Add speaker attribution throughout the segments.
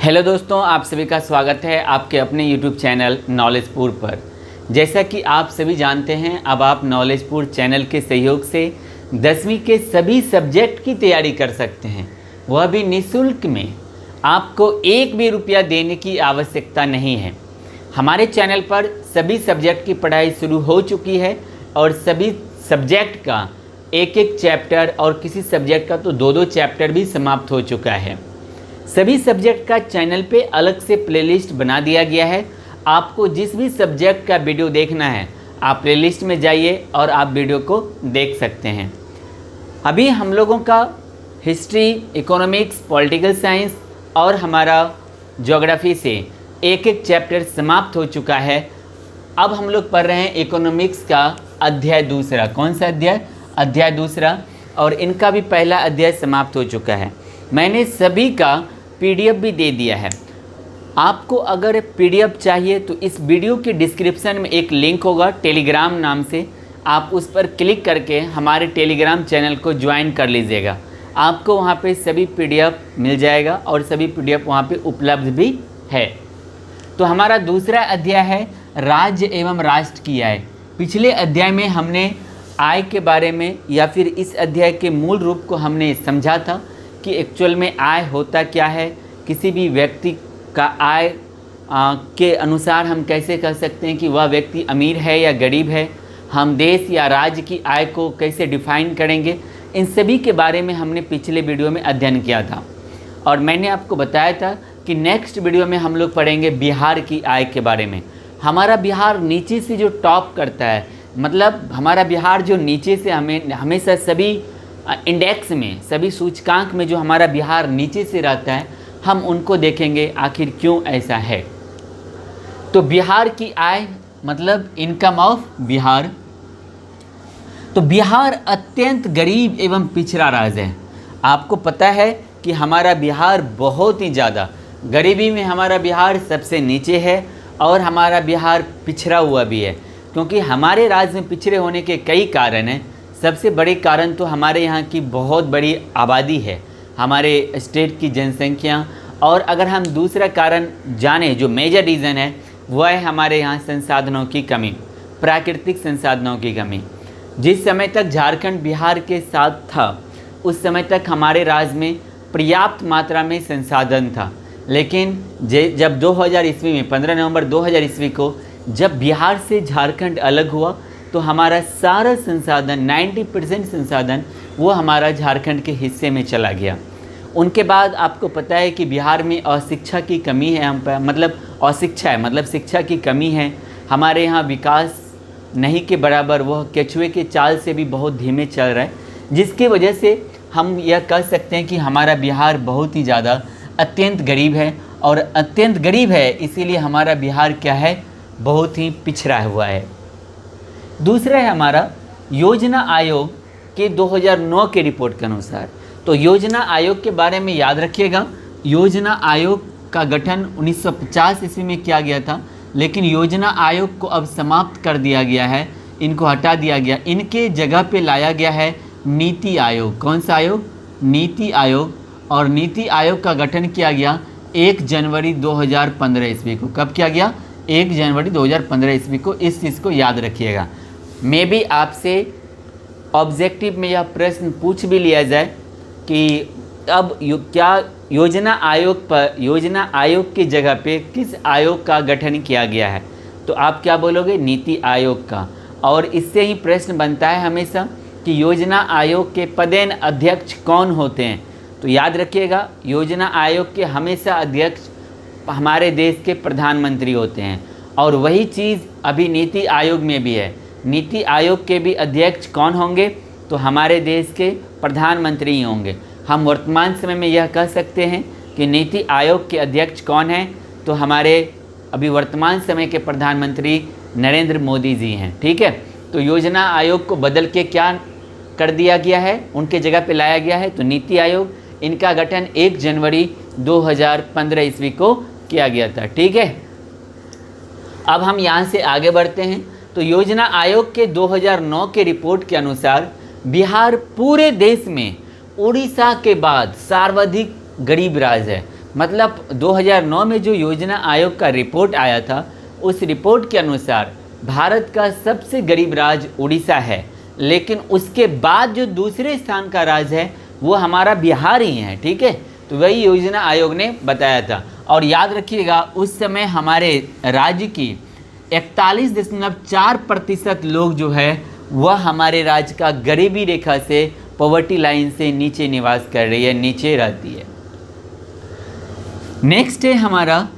Speaker 1: Hello दोस्तों, आप सभी का स्वागत है आपके अपने YouTube चैनल नॉलेजपुर पर। जैसा कि आप सभी जानते हैं, अब आप नॉलेजपुर चैनल के सहयोग से 10वीं के सभी सब्जेक्ट की तैयारी कर सकते हैं, वह भी निःशुल्क में। आपको एक भी रुपया देने की आवश्यकता नहीं है। हमारे चैनल पर सभी सब्जेक्ट की पढ़ाई शुरू हो चुकी है और सभी सब्जेक्ट का एक एक चैप्टर और किसी सब्जेक्ट का तो दो चैप्टर भी समाप्त हो चुका है। सभी सब्जेक्ट का चैनल पे अलग से प्लेलिस्ट बना दिया गया है। आपको जिस भी सब्जेक्ट का वीडियो देखना है, आप प्लेलिस्ट में जाइए और आप वीडियो को देख सकते हैं। अभी हम लोगों का हिस्ट्री, इकोनॉमिक्स, पॉलिटिकल साइंस और हमारा ज्योग्राफी से एक एक चैप्टर समाप्त हो चुका है। अब हम लोग पढ़ रहे हैं इकोनॉमिक्स का अध्याय दूसरा। कौन सा अध्याय? अध्याय दूसरा। और इनका भी पहला अध्याय समाप्त हो चुका है। मैंने सभी का PDF भी दे दिया है। आपको अगर PDF चाहिए तो इस वीडियो के डिस्क्रिप्शन में एक लिंक होगा टेलीग्राम नाम से, आप उस पर क्लिक करके हमारे टेलीग्राम चैनल को ज्वाइन कर लीजिएगा। आपको वहाँ पे सभी PDF मिल जाएगा और सभी PDF वहाँ पे उपलब्ध भी है। तो हमारा दूसरा अध्याय है राज्य एवं राष्ट्र की आय। पिछले अध्याय में हमने आय के बारे में या फिर इस अध्याय के मूल रूप को हमने समझा था कि एक्चुअल में आय होता क्या है, किसी भी व्यक्ति का आय के अनुसार हम कैसे कह सकते हैं कि वह व्यक्ति अमीर है या गरीब है, हम देश या राज्य की आय को कैसे डिफाइन करेंगे, इन सभी के बारे में हमने पिछले वीडियो में अध्ययन किया था। और मैंने आपको बताया था कि नेक्स्ट वीडियो में हम लोग पढ़ेंगे बिहार की आय के बारे में। हमारा बिहार नीचे से जो टॉप करता है, मतलब हमारा बिहार जो नीचे से हमेशा सभी इंडेक्स में, सभी सूचकांक में जो हमारा बिहार नीचे से रहता है, हम उनको देखेंगे आखिर क्यों ऐसा है। तो बिहार की आय मतलब इनकम ऑफ बिहार। तो बिहार अत्यंत गरीब एवं पिछड़ा राज्य है। आपको पता है कि हमारा बिहार बहुत ही ज़्यादा गरीबी में, हमारा बिहार सबसे नीचे है और हमारा बिहार पिछड़ा हुआ भी है। क्योंकि हमारे राज्य में पिछड़े होने के कई कारण हैं। सबसे बड़े कारण तो हमारे यहाँ की बहुत बड़ी आबादी है, हमारे स्टेट की जनसंख्या। और अगर हम दूसरा कारण जाने, जो मेजर रीज़न है, वह है हमारे यहाँ संसाधनों की कमी, प्राकृतिक संसाधनों की कमी। जिस समय तक झारखंड बिहार के साथ था, उस समय तक हमारे राज्य में पर्याप्त मात्रा में संसाधन था। लेकिन जब 2000 ईस्वी में 15 नवंबर 2000 ईस्वी को जब बिहार से झारखंड अलग हुआ, तो हमारा सारा संसाधन 90% संसाधन वो हमारा झारखंड के हिस्से में चला गया। उनके बाद आपको पता है कि बिहार में अशिक्षा की कमी है, हम पर मतलब अशिक्षा है, मतलब शिक्षा की कमी है। हमारे यहाँ विकास नहीं के बराबर, वह केचुए के चाल से भी बहुत धीमे चल रहा है, जिसकी वजह से हम यह कह सकते हैं कि हमारा बिहार बहुत ही ज़्यादा अत्यंत गरीब है। और अत्यंत गरीब है इसीलिए हमारा बिहार क्या है, बहुत ही पिछड़ा हुआ है। दूसरा है हमारा योजना आयोग के 2009 के रिपोर्ट के अनुसार। तो योजना आयोग के बारे में याद रखिएगा, योजना आयोग का गठन 1950 ईस्वी में किया गया था, लेकिन योजना आयोग को अब समाप्त कर दिया गया है, इनको हटा दिया गया। इनके जगह पे लाया गया है नीति आयोग। कौन सा आयोग? नीति आयोग। और नीति आयोग का गठन किया गया 1 जनवरी 2015 ईस्वी को। कब किया गया? 1 जनवरी 2015 ईस्वी को। इस चीज़ को याद रखिएगा। मे भी आपसे ऑब्जेक्टिव में यह प्रश्न पूछ भी लिया जाए कि अब क्या योजना आयोग की जगह पे किस आयोग का गठन किया गया है, तो आप क्या बोलोगे? नीति आयोग का। और इससे ही प्रश्न बनता है हमेशा कि योजना आयोग के पदेन अध्यक्ष कौन होते हैं। तो याद रखिएगा, योजना आयोग के हमेशा अध्यक्ष हमारे देश के प्रधानमंत्री होते हैं। और वही चीज़ अभी नीति आयोग में भी है। नीति आयोग के भी अध्यक्ष कौन होंगे? तो हमारे देश के प्रधानमंत्री ही होंगे। हम वर्तमान समय में यह कह सकते हैं कि नीति आयोग के अध्यक्ष कौन हैं? तो हमारे अभी वर्तमान समय के प्रधानमंत्री नरेंद्र मोदी जी हैं। ठीक है। तो योजना आयोग को बदल के क्या कर दिया गया है, उनके जगह पे लाया गया है तो नीति आयोग। इनका गठन 1 जनवरी 2015 ईस्वी को किया गया था। ठीक है। अब हम यहाँ से आगे बढ़ते हैं। तो योजना आयोग के 2009 के रिपोर्ट के अनुसार बिहार पूरे देश में उड़ीसा के बाद सर्वाधिक गरीब राज्य है। मतलब 2009 में जो योजना आयोग का रिपोर्ट आया था, उस रिपोर्ट के अनुसार भारत का सबसे गरीब राज्य उड़ीसा है, लेकिन उसके बाद जो दूसरे स्थान का राज्य है वो हमारा बिहार ही है। ठीक है, तो वही योजना आयोग ने बताया था। और याद रखिएगा, उस समय हमारे राज्य की 41.4% लोग जो है वह हमारे राज्य का गरीबी रेखा से, पॉवर्टी लाइन से नीचे निवास कर रही है, नीचे रहती है। नेक्स्ट है हमारा,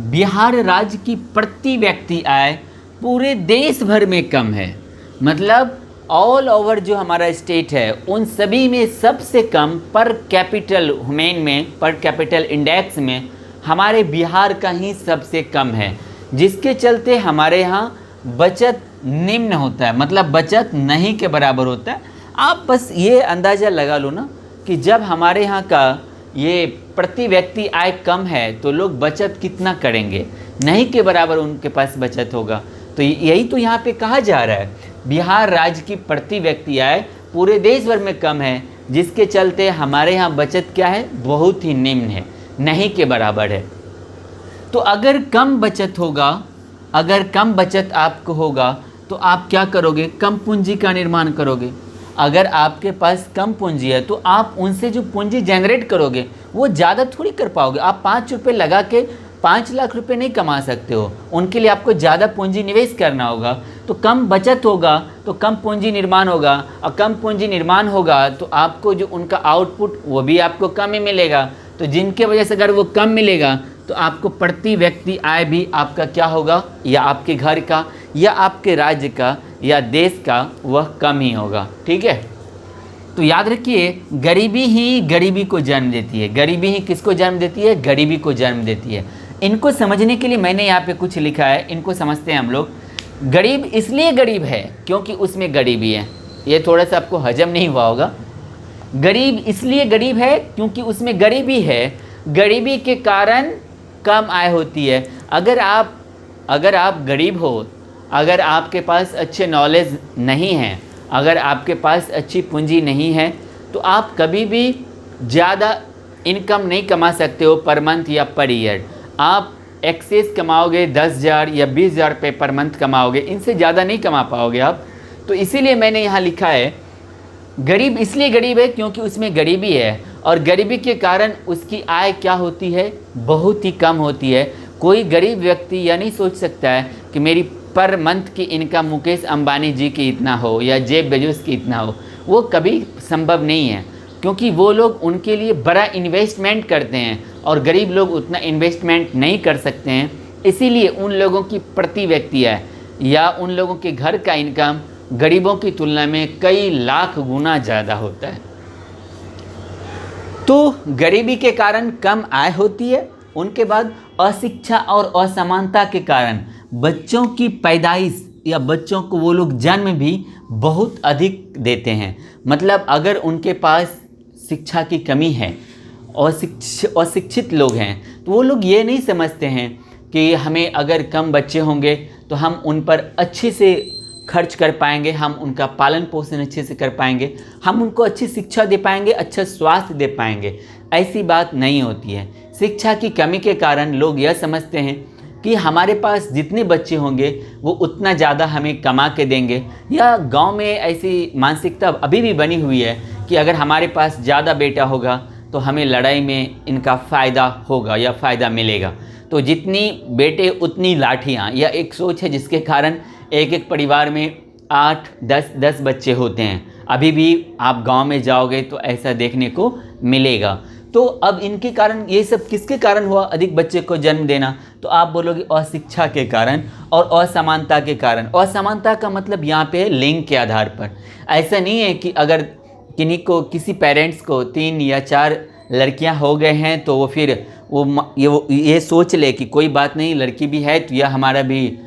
Speaker 1: बिहार राज्य की प्रति व्यक्ति आय पूरे देश भर में कम है। मतलब ऑल ओवर जो हमारा स्टेट है उन सभी में सबसे कम पर कैपिटल ह्यूमन में, पर कैपिटल इंडेक्स में हमारे बिहार का ही सबसे कम है, जिसके चलते हमारे यहाँ बचत निम्न होता है, मतलब बचत नहीं के बराबर होता है। आप बस ये अंदाज़ा लगा लो ना कि जब हमारे यहाँ का ये प्रति व्यक्ति आय कम है तो लोग बचत कितना करेंगे, नहीं के बराबर उनके पास बचत होगा। तो यही तो यहाँ पे कहा जा रहा है, बिहार राज्य की प्रति व्यक्ति आय पूरे देश भर में कम है, जिसके चलते हमारे यहाँ बचत क्या है, बहुत ही निम्न है, नहीं के बराबर है। तो अगर कम बचत होगा, अगर कम बचत आपको होगा तो आप क्या करोगे, कम पूंजी का निर्माण करोगे। अगर आपके पास कम पूंजी है तो आप उनसे जो पूंजी जनरेट करोगे वो ज़्यादा थोड़ी कर पाओगे। आप 5 रुपये लगा के 5 लाख रुपए नहीं कमा सकते हो, उनके लिए आपको ज़्यादा पूंजी निवेश करना होगा। तो कम बचत होगा तो कम पूंजी निर्माण होगा, और कम पूंजी निर्माण होगा तो आपको जो उनका आउटपुट वो भी आपको कम ही मिलेगा। तो जिनके वजह से अगर वो कम मिलेगा तो आपको प्रति व्यक्ति आय भी आपका क्या होगा, या आपके घर का या आपके राज्य का या देश का वह कम ही होगा। ठीक है, तो याद रखिए, गरीबी ही गरीबी को जन्म देती है। गरीबी ही किसको जन्म देती है, गरीबी को जन्म देती है। इनको समझने के लिए मैंने यहाँ पे कुछ लिखा है, इनको समझते हैं हम लोग। गरीब इसलिए गरीब है क्योंकि उसमें गरीबी है। ये थोड़ा सा आपको हजम नहीं हुआ होगा। गरीब इसलिए गरीब है क्योंकि उसमें गरीबी है, गरीबी के कारण कम आय होती है। अगर आप गरीब हो, अगर आपके पास अच्छे नॉलेज नहीं है, अगर आपके पास अच्छी पूंजी नहीं है, तो आप कभी भी ज़्यादा इनकम नहीं कमा सकते हो पर मंथ या पर ईयर। आप एक्सेस कमाओगे 10,000 या 20,000 रुपये पर मंथ कमाओगे, इनसे ज़्यादा नहीं कमा पाओगे आप। तो इसीलिए मैंने यहाँ लिखा है, गरीब इसलिए गरीब है क्योंकि उसमें गरीबी है, और गरीबी के कारण उसकी आय क्या होती है, बहुत ही कम होती है। कोई गरीब व्यक्ति यह नहीं सोच सकता है कि मेरी पर मंथ की इनकम मुकेश अंबानी जी की इतना हो या जेफ बेजोस की इतना हो। वो कभी संभव नहीं है, क्योंकि वो लोग उनके लिए बड़ा इन्वेस्टमेंट करते हैं और गरीब लोग उतना इन्वेस्टमेंट नहीं कर सकते हैं। इसीलिए उन लोगों की प्रति व्यक्ति आय या उन लोगों के घर का इनकम गरीबों की तुलना में कई लाख गुना ज़्यादा होता है। तो गरीबी के कारण कम आय होती है। उनके बाद अशिक्षा और असमानता के कारण बच्चों की पैदाइश या बच्चों को वो लोग जन्म भी बहुत अधिक देते हैं। मतलब अगर उनके पास शिक्षा की कमी है, अशिक्षित लोग हैं, तो वो लोग ये नहीं समझते हैं कि हमें अगर कम बच्चे होंगे तो हम उन पर अच्छे से खर्च कर पाएंगे, हम उनका पालन पोषण अच्छे से कर पाएंगे, हम उनको अच्छी शिक्षा दे पाएंगे, अच्छा स्वास्थ्य दे पाएंगे। ऐसी बात नहीं होती है। शिक्षा की कमी के कारण लोग यह समझते हैं कि हमारे पास जितने बच्चे होंगे वो उतना ज़्यादा हमें कमा के देंगे, या गांव में ऐसी मानसिकता अभी भी बनी हुई है कि अगर हमारे पास ज़्यादा बेटा होगा तो हमें लड़ाई में इनका फ़ायदा होगा या फ़ायदा मिलेगा। तो जितनी बेटे उतनी लाठियाँ, या एक सोच है जिसके कारण एक एक परिवार में 8-10 बच्चे होते हैं। अभी भी आप गांव में जाओगे तो ऐसा देखने को मिलेगा। तो अब इनके कारण, ये सब किसके कारण हुआ अधिक बच्चे को जन्म देना, तो आप बोलोगे अशिक्षा के कारण और असमानता के कारण। असमानता का मतलब यहाँ पे लिंग के आधार पर। ऐसा नहीं है कि अगर किसी पेरेंट्स को 3 या 4 लड़कियां हो गए हैं तो वो फिर वो ये सोच ले कि कोई बात नहीं, लड़की भी है तो यह हमारा भी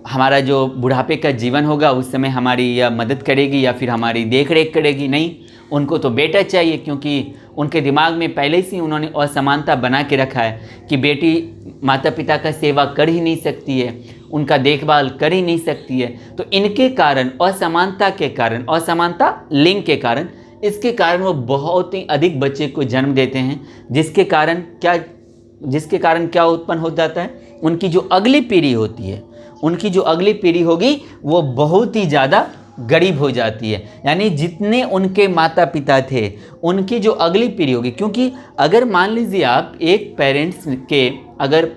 Speaker 1: हमारा जो बुढ़ापे का जीवन होगा उस समय हमारी यह मदद करेगी या फिर हमारी देख रेख करेगी। नहीं, उनको तो बेटा चाहिए, क्योंकि उनके दिमाग में पहले से उन्होंने असमानता बना के रखा है कि बेटी माता पिता का सेवा कर ही नहीं सकती है, उनका देखभाल कर ही नहीं सकती है। तो इनके कारण, असमानता के कारण, असमानता लिंग के कारण, इसके कारण वो बहुत ही अधिक बच्चे को जन्म देते हैं, जिसके कारण क्या उत्पन्न हो जाता है, उनकी जो अगली पीढ़ी होती है, उनकी जो अगली पीढ़ी होगी वो बहुत ही ज़्यादा गरीब हो जाती है। यानी जितने उनके माता पिता थे, उनकी जो अगली पीढ़ी होगी, क्योंकि अगर मान लीजिए आप एक पेरेंट्स के अगर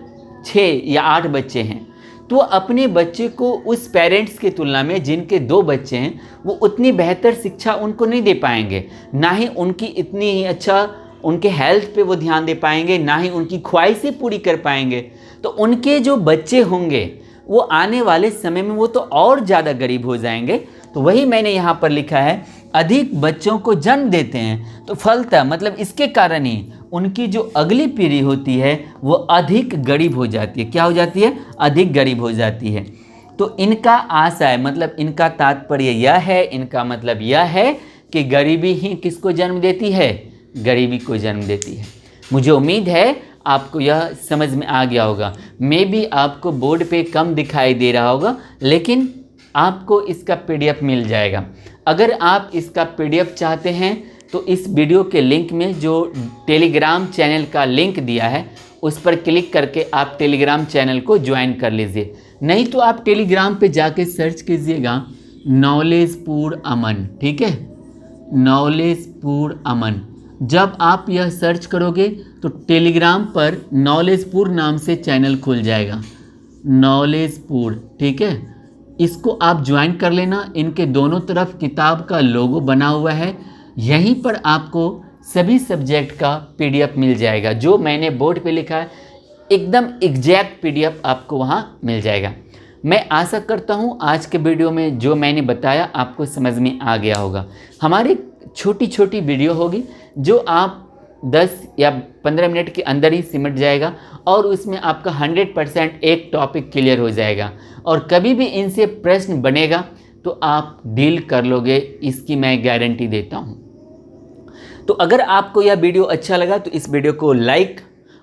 Speaker 1: 6 या 8 बच्चे हैं, तो अपने बच्चे को उस पेरेंट्स की तुलना में जिनके 2 बच्चे हैं, वो उतनी बेहतर शिक्षा उनको नहीं दे पाएंगे, ना ही उनकी इतनी ही अच्छा उनके हेल्थ पे वो ध्यान दे पाएंगे, ना ही उनकी ख्वाहिशें पूरी कर पाएंगे। तो उनके जो बच्चे होंगे वो आने वाले समय में वो तो और ज़्यादा गरीब हो जाएंगे। तो वही मैंने यहाँ पर लिखा है, अधिक बच्चों को जन्म देते हैं तो फलतः मतलब इसके कारण ही उनकी जो अगली पीढ़ी होती है वो अधिक गरीब हो जाती है। क्या हो जाती है? अधिक गरीब हो जाती है। तो इनका आशय मतलब इनका तात्पर्य यह है, इनका मतलब यह है कि गरीबी ही किसको जन्म देती है? गरीबी को जन्म देती है। मुझे उम्मीद है आपको यह समझ में आ गया होगा। मे बी आपको बोर्ड पे कम दिखाई दे रहा होगा, लेकिन आपको इसका PDF मिल जाएगा। अगर आप इसका PDF चाहते हैं तो इस वीडियो के लिंक में जो टेलीग्राम चैनल का लिंक दिया है उस पर क्लिक करके आप टेलीग्राम चैनल को ज्वाइन कर लीजिए। नहीं तो आप टेलीग्राम पे जाके सर्च कीजिएगा नॉलेजपुर अमन, ठीक है, नॉलेजपुर अमन। जब आप यह सर्च करोगे तो टेलीग्राम पर नॉलेजपुर नाम से चैनल खुल जाएगा, नॉलेजपुर, ठीक है। इसको आप ज्वाइन कर लेना। इनके दोनों तरफ किताब का लोगो बना हुआ है। यहीं पर आपको सभी सब्जेक्ट का PDF मिल जाएगा। जो मैंने बोर्ड पे लिखा है एकदम एग्जैक्ट PDF आपको वहाँ मिल जाएगा। मैं आशा करता हूँ आज के वीडियो में जो मैंने बताया आपको समझ में आ गया होगा। हमारी छोटी छोटी वीडियो होगी जो आप 10 या 15 मिनट के अंदर ही सिमट जाएगा और उसमें आपका 100% एक टॉपिक क्लियर हो जाएगा। और कभी भी इनसे प्रश्न बनेगा तो आप डील कर लोगे, इसकी मैं गारंटी देता हूँ। तो अगर आपको यह वीडियो अच्छा लगा तो इस वीडियो को लाइक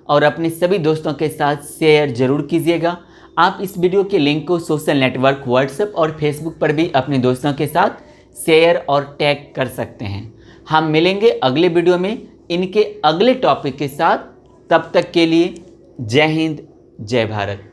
Speaker 1: और अपने सभी दोस्तों के साथ शेयर जरूर कीजिएगा। आप इस वीडियो के लिंक को सोशल नेटवर्क व्हाट्सएप और फेसबुक पर भी अपने दोस्तों के साथ शेयर और टैग कर सकते हैं। हम मिलेंगे अगले वीडियो में इनके अगले टॉपिक के साथ। तब तक के लिए जय हिंद, जय भारत।